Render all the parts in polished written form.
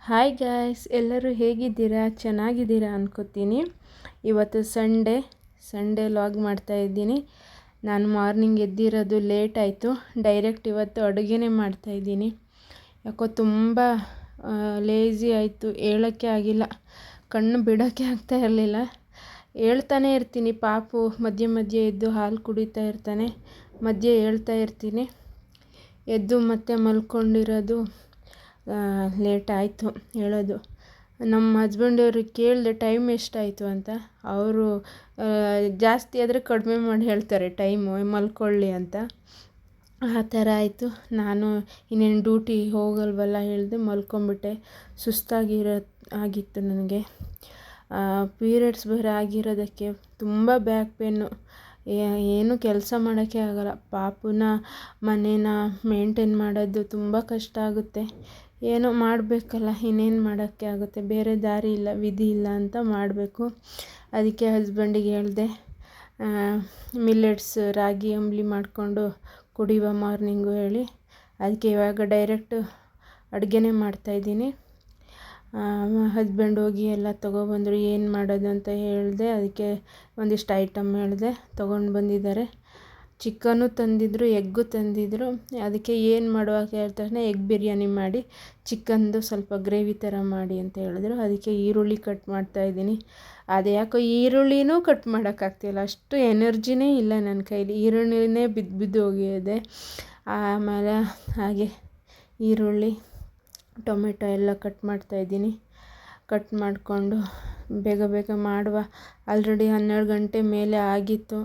Hi guys, ಎಲ್ಲರೂ ಹೇಗಿದ್ದೀರಾ? ಚೆನ್ನಾಗಿದ್ದೀರಾ ಅನ್ಕೋತೀನಿ. ಇವತ್ತು ಸಂಡೇ ಲಾಗ್ ಮಾಡ್ತಾಯಿದ್ದೀನಿ. ನಾನು ಮಾರ್ನಿಂಗ್ ಎದ್ದಿರೋದು ಲೇಟ್ ಆಯಿತು. ಡೈರೆಕ್ಟ್ ಇವತ್ತು ಅಡುಗೆನೇ ಮಾಡ್ತಾಯಿದ್ದೀನಿ. ಯಾಕೋ ತುಂಬ ಲೇಝಿ ಆಯಿತು, ಹೇಳೋಕ್ಕೆ ಆಗಿಲ್ಲ, ಕಣ್ಣು ಬಿಡೋಕ್ಕೆ ಆಗ್ತಾ ಇರಲಿಲ್ಲ. ಹೇಳ್ತಾನೆ ಇರ್ತೀನಿ, ಪಾಪು ಮಧ್ಯೆ ಎದ್ದು ಹಾಲು ಕುಡಿತಾ ಇರ್ತಾನೆ, ಮಧ್ಯೆ ಹೇಳ್ತಾ ಇರ್ತೀನಿ. ಎದ್ದು ಮತ್ತೆ ಮಲ್ಕೊಂಡಿರೋದು ಲೇಟ್ ಆಯಿತು ಹೇಳೋದು. ನಮ್ಮ ಹಸ್ಬೆಂಡವ್ರಿಗೆ ಕೇಳಿದೆ ಟೈಮ್ ಎಷ್ಟಾಯಿತು ಅಂತ. ಅವರು ಜಾಸ್ತಿ ಆದರೆ ಕಡಿಮೆ ಮಾಡಿ ಹೇಳ್ತಾರೆ ಟೈಮು, ಮಲ್ಕೊಳ್ಳಿ ಅಂತ. ಆ ಥರ ಆಯಿತು. ನಾನು ಇನ್ನೇನು ಡ್ಯೂಟಿ ಹೋಗಲ್ವಲ್ಲ ಹೇಳಿದೆ, ಮಲ್ಕೊಂಬಿಟ್ಟೆ. ಆಗಿತ್ತು ನನಗೆ. ಪೀರಿಯಡ್ಸ್ ಬೇರೆ ಆಗಿರೋದಕ್ಕೆ ತುಂಬ ಬ್ಯಾಕ್ ಪೇನು, ಏನು ಕೆಲಸ ಮಾಡೋಕ್ಕೆ ಆಗಲ್ಲ. ಪಾಪುನ ಮನೇನ ಮೇಂಟೈನ್ ಮಾಡೋದು ತುಂಬ ಕಷ್ಟ ಆಗುತ್ತೆ. ಏನೋ ಮಾಡಬೇಕಲ್ಲ, ಇನ್ನೇನು ಮಾಡೋಕ್ಕೆ ಆಗುತ್ತೆ, ಬೇರೆ ದಾರಿ ಇಲ್ಲ, ವಿಧಿ ಇಲ್ಲ ಅಂತ ಮಾಡಬೇಕು. ಅದಕ್ಕೆ ಹಸ್ಬೆಂಡಿಗೆ ಹೇಳಿದೆ, ಮಿಲ್ಲೆಟ್ಸ್ ರಾಗಿ ಅಂಬಲಿ ಮಾಡಿಕೊಂಡು ಕುಡಿಯುವ ಮಾರ್ನಿಂಗು ಹೇಳಿ. ಅದಕ್ಕೆ ಇವಾಗ ಡೈರೆಕ್ಟ್ ಅಡುಗೆನೇ ಮಾಡ್ತಾಯಿದ್ದೀನಿ. ಹಸ್ಬೆಂಡ್ ಹೋಗಿ ಎಲ್ಲ ತೊಗೊಬಂದರು. ಏನು ಮಾಡೋದು ಅಂತ ಹೇಳಿದೆ. ಅದಕ್ಕೆ ಒಂದಿಷ್ಟು ಐಟಮ್ ಹೇಳಿದೆ, ತೊಗೊಂಡು ಬಂದಿದ್ದಾರೆ. ಚಿಕನ್ನು ತಂದಿದ್ದರು, ಎಗ್ಗು ತಂದಿದ್ದರು. ಅದಕ್ಕೆ ಏನು ಮಾಡುವಾಗ ಹೇಳ್ತಾನೆ ಎಗ್ ಬಿರಿಯಾನಿ ಮಾಡಿ, ಚಿಕನ್ದು ಸ್ವಲ್ಪ ಗ್ರೇವಿ ಥರ ಮಾಡಿ ಅಂತ ಹೇಳಿದ್ರು. ಅದಕ್ಕೆ ಈರುಳ್ಳಿ ಕಟ್ ಮಾಡ್ತಾಯಿದ್ದೀನಿ. ಅದು ಯಾಕೋ ಈರುಳ್ಳಿನೂ ಕಟ್ ಮಾಡೋಕ್ಕಾಗ್ತಿಲ್ಲ, ಅಷ್ಟು ಎನರ್ಜಿನೇ ಇಲ್ಲ ನನ್ನ ಕೈಲಿ. ಈರುಳ್ಳಿನೇ ಬಿದ್ದು ಹೋಗಿದೆ. ಆಮೇಲೆ ಹಾಗೆ ಈರುಳ್ಳಿ, ಟೊಮೆಟೊ ಎಲ್ಲ ಕಟ್ ಮಾಡ್ತಾಯಿದ್ದೀನಿ. ಕಟ್ ಮಾಡಿಕೊಂಡು ಬೇಗ ಮಾಡುವ. ಆಲ್ರೆಡಿ 12 ಗಂಟೆ ಮೇಲೆ ಆಗಿತ್ತು.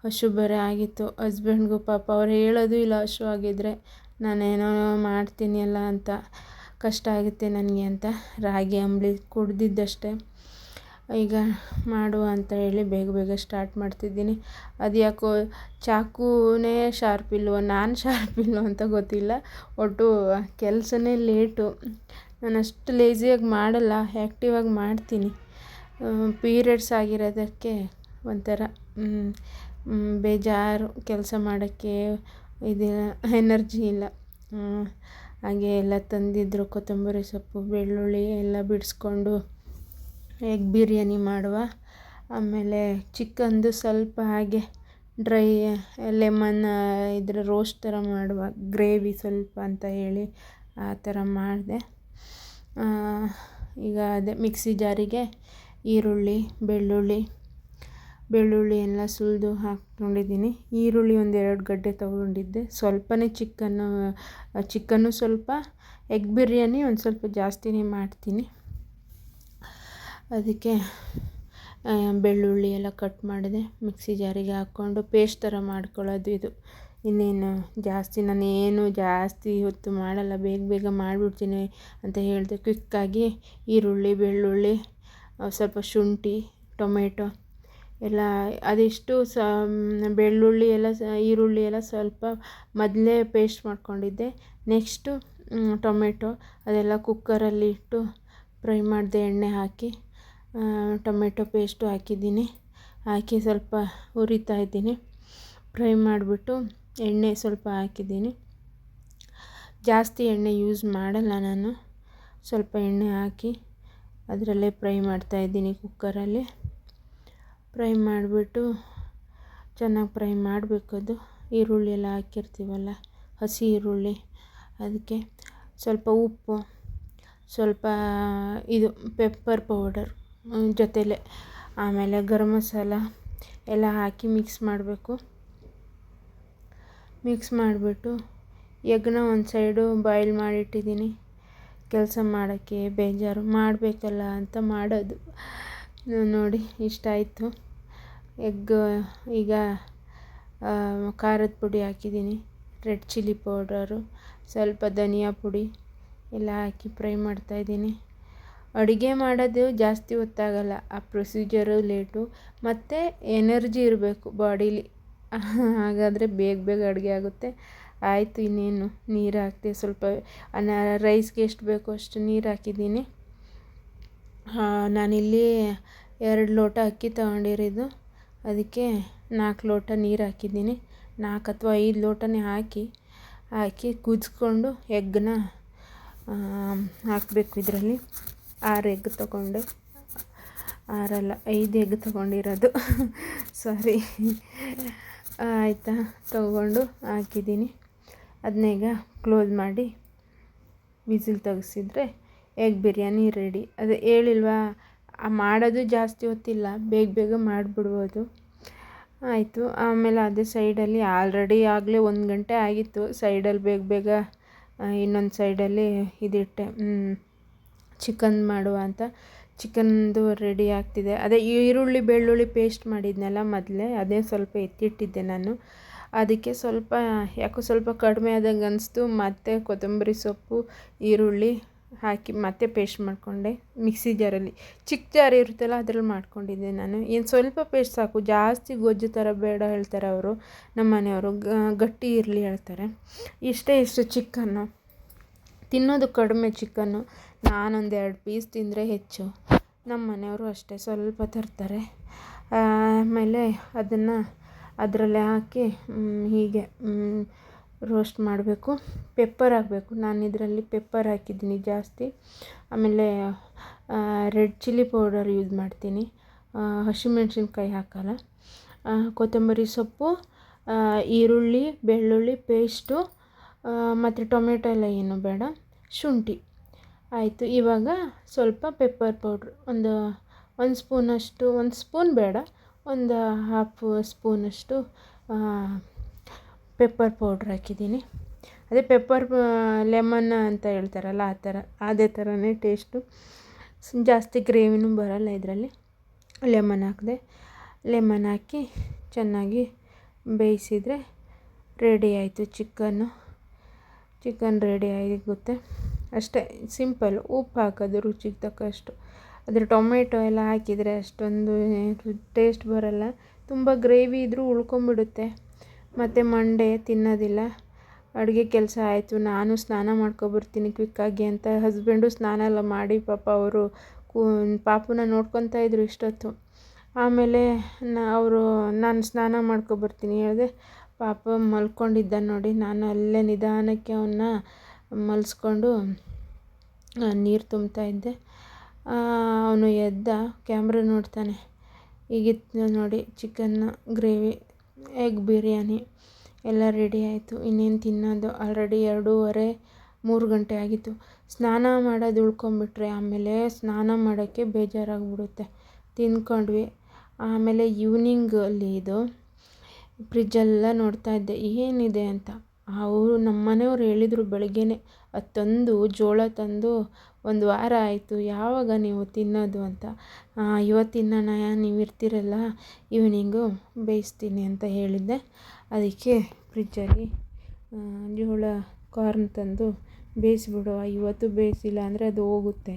ಹಸು ಬೇರೆ ಆಗಿತ್ತು ಹಸ್ಬೆಂಡ್ಗೂ. ಪಾಪ ಅವ್ರು ಹೇಳೋದು ಇಲ್ಲ, ಹಸು ಆಗಿದ್ದರೆ ನಾನೇನೋ ಮಾಡ್ತೀನಿ ಅಲ್ಲ ಅಂತ, ಕಷ್ಟ ಆಗುತ್ತೆ ನನಗೆ ಅಂತ. ರಾಗಿ ಅಂಬಲಿ ಕುಡ್ದಿದ್ದಷ್ಟೇ, ಈಗ ಮಾಡುವ ಅಂತ ಹೇಳಿ ಬೇಗ ಸ್ಟಾರ್ಟ್ ಮಾಡ್ತಿದ್ದೀನಿ. ಅದು ಯಾಕೋ ಚಾಕುನೇ ಶಾರ್ಪ್ ಇಲ್ವೋ, ನಾನು ಶಾರ್ಪ್ ಇಲ್ವೋ ಅಂತ ಗೊತ್ತಿಲ್ಲ. ಒಟ್ಟು ಕೆಲಸನೇ ಲೇಟು. ನಾನು ಅಷ್ಟು ಲೇಝಿಯಾಗಿ ಮಾಡಲ್ಲ, ಆ್ಯಕ್ಟಿವಾಗಿ ಮಾಡ್ತೀನಿ. ಪೀರಿಯಡ್ಸ್ ಆಗಿರೋದಕ್ಕೆ ಒಂಥರ ಬೇಜಾರು, ಕೆಲಸ ಮಾಡೋಕ್ಕೆ ಇದು ಎನರ್ಜಿ ಇಲ್ಲ. ಹಾಗೆ ಎಲ್ಲ ತಂದಿದ್ದರು, ಕೊತ್ತಂಬರಿ ಸೊಪ್ಪು, ಬೆಳ್ಳುಳ್ಳಿ ಎಲ್ಲ ಬಿಡಿಸ್ಕೊಂಡು ಎಗ್ ಬಿರಿಯಾನಿ ಮಾಡುವ. ಆಮೇಲೆ ಚಿಕನ್ದು ಸ್ವಲ್ಪ ಹಾಗೆ ಡ್ರೈ ಲೆಮನ್ ಇದ್ರ ರೋಸ್ಟ್ ಥರ ಮಾಡುವ, ಗ್ರೇವಿ ಸ್ವಲ್ಪ ಅಂತ ಹೇಳಿ ಆ ಥರ ಮಾಡಿದೆ. ಈಗ ಅದೇ ಮಿಕ್ಸಿ ಜಾರಿಗೆ ಈರುಳ್ಳಿ, ಬೆಳ್ಳುಳ್ಳಿ ಎಲ್ಲ ಸುಲಿದು ಹಾಕ್ಕೊಂಡಿದ್ದೀನಿ. ಈರುಳ್ಳಿ 1-2 ಗಡ್ಡೆ ತೊಗೊಂಡಿದ್ದೆ. ಸ್ವಲ್ಪನೇ ಚಿಕನ್ನು ಸ್ವಲ್ಪ, ಎಗ್ ಬಿರಿಯಾನಿ ಒಂದು ಸ್ವಲ್ಪ ಜಾಸ್ತಿನೇ ಮಾಡ್ತೀನಿ. ಅದಕ್ಕೆ ಬೆಳ್ಳುಳ್ಳಿ ಎಲ್ಲ ಕಟ್ ಮಾಡಿದೆ, ಮಿಕ್ಸಿ ಜಾರಿಗೆ ಹಾಕ್ಕೊಂಡು ಪೇಸ್ಟ್ ಥರ ಮಾಡ್ಕೊಳ್ಳೋದು ಇದು. ಇನ್ನೇನು ನಾನು ಏನು ಜಾಸ್ತಿ ಹೊತ್ತು ಮಾಡಲ್ಲ, ಬೇಗ ಮಾಡಿಬಿಡ್ತೀನಿ ಅಂತ ಹೇಳಿದೆ. ಕ್ವಿಕ್ಕಾಗಿ ಈರುಳ್ಳಿ, ಬೆಳ್ಳುಳ್ಳಿ, ಸ್ವಲ್ಪ ಶುಂಠಿ, ಟೊಮೆಟೊ ಎಲ್ಲ ಅದೆಷ್ಟು ಬೆಳ್ಳುಳ್ಳಿ ಎಲ್ಲ ಈರುಳ್ಳಿ ಎಲ್ಲ ಸ್ವಲ್ಪ ಮೊದಲೇ ಪೇಸ್ಟ್ ಮಾಡ್ಕೊಂಡಿದ್ದೆ. ನೆಕ್ಸ್ಟು ಟೊಮೆಟೊ ಅದೆಲ್ಲ ಕುಕ್ಕರಲ್ಲಿ ಇಟ್ಟು ಫ್ರೈ ಮಾಡಿದೆ. ಎಣ್ಣೆ ಹಾಕಿ ಟೊಮೆಟೊ ಪೇಸ್ಟು ಹಾಕಿದ್ದೀನಿ. ಹಾಕಿ ಸ್ವಲ್ಪ ಹುರಿತಾ ಇದ್ದೀನಿ. ಫ್ರೈ ಮಾಡಿಬಿಟ್ಟು ಎಣ್ಣೆ ಸ್ವಲ್ಪ ಹಾಕಿದ್ದೀನಿ. ಜಾಸ್ತಿ ಎಣ್ಣೆ ಯೂಸ್ ಮಾಡಲ್ಲ ನಾನು, ಸ್ವಲ್ಪ ಎಣ್ಣೆ ಹಾಕಿ ಅದರಲ್ಲೇ ಫ್ರೈ ಮಾಡ್ತಾಯಿದ್ದೀನಿ ಕುಕ್ಕರಲ್ಲಿ. ಫ್ರೈ ಮಾಡಿಬಿಟ್ಟು ಚೆನ್ನಾಗಿ ಫ್ರೈ ಮಾಡಬೇಕು. ಅದು ಈರುಳ್ಳಿ ಎಲ್ಲ ಹಾಕಿರ್ತೀವಲ್ಲ, ಹಸಿ ಈರುಳ್ಳಿ, ಅದಕ್ಕೆ ಸ್ವಲ್ಪ ಉಪ್ಪು, ಸ್ವಲ್ಪ ಇದು ಪೆಪ್ಪರ್ ಪೌಡರ್ ಜೊತೆಲೇ, ಆಮೇಲೆ ಗರಂ ಮಸಾಲ ಎಲ್ಲ ಹಾಕಿ ಮಿಕ್ಸ್ ಮಾಡಬೇಕು. ಮಿಕ್ಸ್ ಮಾಡಿಬಿಟ್ಟು ಎಗ್ನ ಒಂದು ಸೈಡು ಬಾಯ್ಲ್ ಮಾಡಿಟ್ಟಿದ್ದೀನಿ. ಕೆಲಸ ಮಾಡೋಕ್ಕೆ ಬೇಜಾರು, ಮಾಡಬೇಕಲ್ಲ ಅಂತ ಮಾಡೋದು. ನೋಡಿ ಇಷ್ಟ ಆಯಿತು ಎಗ್. ಈಗ ಖಾರದ ಪುಡಿ ಹಾಕಿದ್ದೀನಿ, ರೆಡ್ ಚಿಲ್ಲಿ ಪೌಡರು, ಸ್ವಲ್ಪ ಧನಿಯಾ ಪುಡಿ ಎಲ್ಲ ಹಾಕಿ ಫ್ರೈ ಮಾಡ್ತಾಯಿದ್ದೀನಿ. ಅಡುಗೆ ಮಾಡೋದು ಜಾಸ್ತಿ ಹೊತ್ತಾಗಲ್ಲ, ಆ ಪ್ರೊಸೀಜರು ಲೇಟು, ಮತ್ತು ಎನರ್ಜಿ ಇರಬೇಕು ಬಾಡೀಲಿ, ಹಾಗಾದರೆ ಬೇಗ ಅಡುಗೆ ಆಗುತ್ತೆ. ಆಯಿತು, ಇನ್ನೇನು ನೀರು ಹಾಕ್ತೆ. ಸ್ವಲ್ಪ ರೈಸ್ಗೆ ಎಷ್ಟು ಬೇಕೋ ಅಷ್ಟು ನೀರು ಹಾಕಿದ್ದೀನಿ. ನಾನಿಲ್ಲಿ 2 ಲೋಟ ಅಕ್ಕಿ ತಗೊಂಡಿರೋದು, ಅದಕ್ಕೆ 4 ಲೋಟ ನೀರು ಹಾಕಿದ್ದೀನಿ. 4 ಅಥವಾ 5 ಲೋಟನೇ ಹಾಕಿ ಕುದಿಸ್ಕೊಂಡು ಎಗ್ಗನ್ನ ಹಾಕಬೇಕು. ಇದರಲ್ಲಿ 6 ಎಗ್ ತೊಗೊಂಡೆ, 6 ಅಲ್ಲ 5 ಎಗ್ ತೊಗೊಂಡಿರೋದು ಸಾರಿ. ಆಯಿತಾ, ತೊಗೊಂಡು ಹಾಕಿದ್ದೀನಿ. ಅದನ್ನೀಗ ಕ್ಲೋಸ್ ಮಾಡಿ ವಿಸಿಲ್ ತೆಗೆಸಿದ್ರೆ ಎಗ್ ಬಿರಿಯಾನಿ ರೆಡಿ. ಅದು ಹೇಳಿಲ್ವಾ, ಮಾಡೋದು ಜಾಸ್ತಿ ಹೊತ್ತಿಲ್ಲ, ಬೇಗ ಬೇಗ ಮಾಡಿಬಿಡ್ಬೋದು. ಆಯಿತು. ಆಮೇಲೆ ಅದೇ ಸೈಡಲ್ಲಿ ಆಲ್ರೆಡಿ ಆಗಲೇ 1 ಗಂಟೆ ಆಗಿತ್ತು. ಸೈಡಲ್ಲಿ ಬೇಗ ಬೇಗ ಇನ್ನೊಂದು ಸೈಡಲ್ಲಿ ಇದಿಟ್ಟೆ, ಚಿಕನ್ ಮಾಡುವ ಅಂತ. ಚಿಕನ್ದು ರೆಡಿ ಆಗ್ತಿದೆ. ಅದೇ ಈರುಳ್ಳಿ ಬೆಳ್ಳುಳ್ಳಿ ಪೇಸ್ಟ್ ಮಾಡಿದ್ನಲ್ಲ ಮೊದಲೇ, ಅದೇ ಸ್ವಲ್ಪ ಎತ್ತಿಟ್ಟಿದ್ದೆ ನಾನು. ಅದಕ್ಕೆ ಯಾಕೋ ಸ್ವಲ್ಪ ಕಡಿಮೆ ಆದಂಗೆ ಅನಿಸ್ತು. ಮತ್ತು ಕೊತ್ತಂಬರಿ ಸೊಪ್ಪು, ಈರುಳ್ಳಿ ಹಾಕಿ ಮತ್ತೆ ಪೇಸ್ಟ್ ಮಾಡಿಕೊಂಡೆ ಮಿಕ್ಸಿ ಜಾರಲ್ಲಿ. ಚಿಕ್ಕ ಜಾರ್ ಇರುತ್ತಲ್ಲ ಅದ್ರಲ್ಲಿ ಮಾಡ್ಕೊಂಡಿದ್ದೆ ನಾನು. ಏನು ಸ್ವಲ್ಪ ಪೇಸ್ಟ್ ಸಾಕು, ಜಾಸ್ತಿ ಗೊಜ್ಜು ಥರ ಬೇಡ ಹೇಳ್ತಾರೆ ಅವರು, ನಮ್ಮ ಮನೆಯವರು. ಗಟ್ಟಿ ಇರಲಿ ಹೇಳ್ತಾರೆ. ಇಷ್ಟು ಚಿಕನ್ನು ತಿನ್ನೋದು ಕಡಿಮೆ. ಚಿಕನ್ನು ನಾನೊಂದು 2 ಪೀಸ್ ತಿಂದರೆ ಹೆಚ್ಚು. ನಮ್ಮ ಮನೆಯವರು ಅಷ್ಟೇ, ಸ್ವಲ್ಪ ತರ್ತಾರೆ. ಆಮೇಲೆ ಅದನ್ನು ಅದರಲ್ಲೇ ಹಾಕಿ ಹೀಗೆ ರೋಸ್ಟ್ ಮಾಡಬೇಕು. ಪೆಪ್ಪರ್ ಹಾಕಬೇಕು. ನಾನು ಇದರಲ್ಲಿ ಪೆಪ್ಪರ್ ಹಾಕಿದ್ದೀನಿ ಜಾಸ್ತಿ. ಆಮೇಲೆ ರೆಡ್ ಚಿಲ್ಲಿ ಪೌಡರ್ ಯೂಸ್ ಮಾಡ್ತೀನಿ, ಹಸಿಮೆಣ್ಸಿನ್ಕಾಯಿ ಹಾಕಲ್ಲ. ಕೊತ್ತಂಬರಿ ಸೊಪ್ಪು, ಈರುಳ್ಳಿ ಬೆಳ್ಳುಳ್ಳಿ ಪೇಸ್ಟು, ಮತ್ತು ಟೊಮೆಟೊ ಎಲ್ಲ ಏನು ಬೇಡ, ಶುಂಠಿ. ಆಯಿತು. ಇವಾಗ ಸ್ವಲ್ಪ ಪೆಪ್ಪರ್ ಪೌಡ್ರ್, ಒಂದು ಸ್ಪೂನಷ್ಟು, 1 ಸ್ಪೂನ್ ಬೇಡ, ಒಂದು ಹಾಫ್ ಸ್ಪೂನಷ್ಟು ಪೆಪ್ಪರ್ ಪೌಡ್ರ್ ಹಾಕಿದ್ದೀನಿ. ಅದೇ ಪೆಪ್ಪರ್ ಲೆಮನ್ ಅಂತ ಹೇಳ್ತಾರಲ್ಲ ಆ ಥರ, ಅದೇ ಥರನೇ ಟೇಸ್ಟು. ಜಾಸ್ತಿ ಗ್ರೇವಿನೂ ಬರೋಲ್ಲ ಇದರಲ್ಲಿ. ಲೆಮನ್ ಹಾಕಿದೆ. ಲೆಮನ್ ಹಾಕಿ ಚೆನ್ನಾಗಿ ಬೇಯಿಸಿದರೆ ರೆಡಿ ಆಯಿತು ಚಿಕನ್ ರೆಡಿ ಆಗುತ್ತೆ. ಅಷ್ಟೇ ಸಿಂಪಲ್. ಉಪ್ಪು ಹಾಕೋದು ರುಚಿಗೆ ತಕ್ಕಷ್ಟು. ಅದ್ರ ಟೊಮೆಟೊ ಎಲ್ಲ ಹಾಕಿದರೆ ಅಷ್ಟೊಂದು ಟೇಸ್ಟ್ ಬರೋಲ್ಲ. ತುಂಬ ಗ್ರೇವಿ ಇದ್ದರೂ ಉಳ್ಕೊಂಬಿಡುತ್ತೆ, ಮತ್ತು ಮಂಡೆ ತಿನ್ನೋದಿಲ್ಲ. ಅಡುಗೆ ಕೆಲಸ ಆಯಿತು. ನಾನು ಸ್ನಾನ ಮಾಡ್ಕೊಬರ್ತೀನಿ ಕ್ವಿಕ್ಕಾಗಿ ಅಂತ. ಹಸ್ಬೆಂಡು ಸ್ನಾನ ಎಲ್ಲ ಮಾಡಿ ಪಾಪ ಅವರು ಪಾಪುನ ನೋಡ್ಕೊತಾ ಇದ್ರು ಇಷ್ಟೊತ್ತು. ಆಮೇಲೆ ನಾನು ಸ್ನಾನ ಮಾಡ್ಕೊಬರ್ತೀನಿ ಹೇಳಿದೆ. ಪಾಪ ಮಲ್ಕೊಂಡಿದ್ದ ನೋಡಿ. ನಾನು ಅಲ್ಲೇ ನಿಧಾನಕ್ಕೆ ಅವನ್ನ ಮಲಸ್ಕೊಂಡು ನೀರು ತುಂಬ್ತಾ ಇದ್ದೆ. ಅವನು ಎದ್ದ, ಕ್ಯಾಮ್ರಾ ನೋಡ್ತಾನೆ. ಈಗಿತ್ತು ನೋಡಿ ಚಿಕನ್ನ ಗ್ರೇವಿ, ಎಗ್ ಬಿರಿಯಾನಿ ಎಲ್ಲ ರೆಡಿ ಆಯಿತು. ಇನ್ನೇನು ತಿನ್ನೋದು. ಆಲ್ರೆಡಿ 2:30-3 ಗಂಟೆ ಆಗಿತ್ತು. ಸ್ನಾನ ಮಾಡೋದು ಉಳ್ಕೊಂಬಿಟ್ರೆ ಆಮೇಲೆ ಸ್ನಾನ ಮಾಡೋಕ್ಕೆ ಬೇಜಾರಾಗ್ಬಿಡುತ್ತೆ. ತಿಂದ್ಕೊಂಡ್ವಿ. ಆಮೇಲೆ ಈವ್ನಿಂಗಲ್ಲಿ ಇದು ಫ್ರಿಜ್ಜೆಲ್ಲ ನೋಡ್ತಾ ಇದ್ದೆ ಏನಿದೆ ಅಂತ. ನಮ್ಮ ಮನೆಯವ್ರು ಹೇಳಿದರು ಬೆಳಗ್ಗೆನೇ, ಅದು ತಂದು ಜೋಳ ತಂದು 1 ವಾರ ಆಯಿತು, ಯಾವಾಗ ನೀವು ತಿನ್ನೋದು ಅಂತ. ಇವತ್ತು ತಿನ್ನೋಣ, ನೀವು ಇರ್ತೀರಲ್ಲ, ಈವ್ನಿಂಗು ಬೇಯಿಸ್ತೀನಿ ಅಂತ ಹೇಳಿದ್ದೆ. ಅದಕ್ಕೆ ಫ್ರಿಜ್ಜಲ್ಲಿ ಜೋಳ ಕಾರ್ನ್ ತಂದು ಬೇಯಿಸ್ಬಿಡುವ, ಇವತ್ತು ಬೇಯಿಸಿಲ್ಲ ಅಂದರೆ ಅದು ಹೋಗುತ್ತೆ.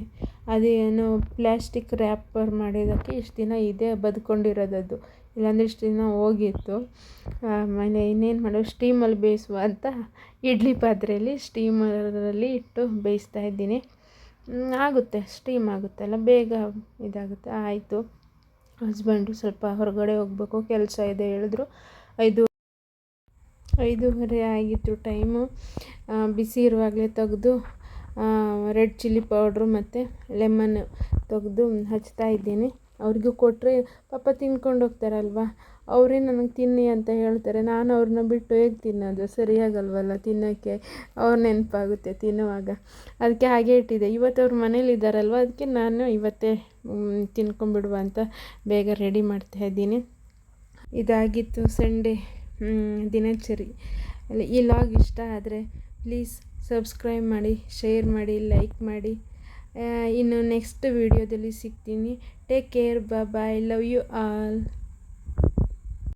ಅದೇನು ಪ್ಲ್ಯಾಸ್ಟಿಕ್ ರ್ಯಾಪರ್ ಮಾಡಿದ್ದಕ್ಕೆ ಇಷ್ಟು ದಿನ ಇದೆ ಬದುಕೊಂಡಿರೋದದು, ಇಲ್ಲಾಂದರೆ ಇಷ್ಟು ದಿನ ಹೋಗಿತ್ತು. ಆಮೇಲೆ ಇನ್ನೇನು ಮಾಡೋದು, ಸ್ಟೀಮಲ್ಲಿ ಬೇಯಿಸುವ ಅಂತ ಇಡ್ಲಿ ಪಾತ್ರೆಯಲ್ಲಿ ಸ್ಟೀಮರಲ್ಲಿ ಇಟ್ಟು ಬೇಯಿಸ್ತಾ ಇದ್ದೀನಿ. ಆಗುತ್ತೆ, ಸ್ಟೀಮ್ ಆಗುತ್ತಲ್ಲ, ಬೇಗ ಇದಾಗುತ್ತೆ. ಆಯಿತು. ಹಸ್ಬೆಂಡು ಸ್ವಲ್ಪ ಹೊರಗಡೆ ಹೋಗಬೇಕು, ಕೆಲಸ ಇದೆ ಹೇಳಿದ್ರು. 5:30 ಆಗಿತ್ತು ಟೈಮು. ಬಿಸಿ ಇರುವಾಗಲೇ ತೆಗೆದು ರೆಡ್ ಚಿಲ್ಲಿ ಪೌಡ್ರು ಮತ್ತು ಲೆಮನ್ ತೆಗೆದು ಹಚ್ತಾ ಇದ್ದೀನಿ. ಅವ್ರಿಗೂ ಕೊಟ್ಟರೆ ಪಾಪ ತಿನ್ಕೊಂಡು ಹೋಗ್ತಾರಲ್ವ, ಅವರೇ ನನಗೆ ತಿನ್ನಿ ಅಂತ ಹೇಳ್ತಾರೆ. ನಾನು ಅವ್ರನ್ನ ಬಿಟ್ಟು ಹೇಗೆ ತಿನ್ನೋದು, ಸರಿಯಾಗಲ್ವಲ್ಲ ತಿನ್ನೋಕ್ಕೆ. ಅವ್ರ ನೆನಪಾಗುತ್ತೆ ತಿನ್ನುವಾಗ. ಅದಕ್ಕೆ ಹಾಗೆ ಇಟ್ಟಿದ್ದೆ. ಇವತ್ತು ಅವ್ರು ಮನೇಲಿದ್ದಾರಲ್ವ, ಅದಕ್ಕೆ ನಾನು ಇವತ್ತೇ ತಿನ್ಕೊಂಬಿಡುವ ಅಂತ ಬೇಗ ರೆಡಿ ಮಾಡ್ತಾಯಿದ್ದೀನಿ. ಇದಾಗಿತ್ತು ಸಂಡೇ ದಿನಚರಿ. ಈ ಲಾಗ್ ಇಷ್ಟ ಆದರೆ ಪ್ಲೀಸ್ ಸಬ್ಸ್ಕ್ರೈಬ್ ಮಾಡಿ, ಶೇರ್ ಮಾಡಿ, ಲೈಕ್ ಮಾಡಿ. ಇನ್ನು ನೆಕ್ಸ್ಟ್ ವೀಡಿಯೋದಲ್ಲಿ ಸಿಗ್ತೀನಿ. Take care, bye, love you all.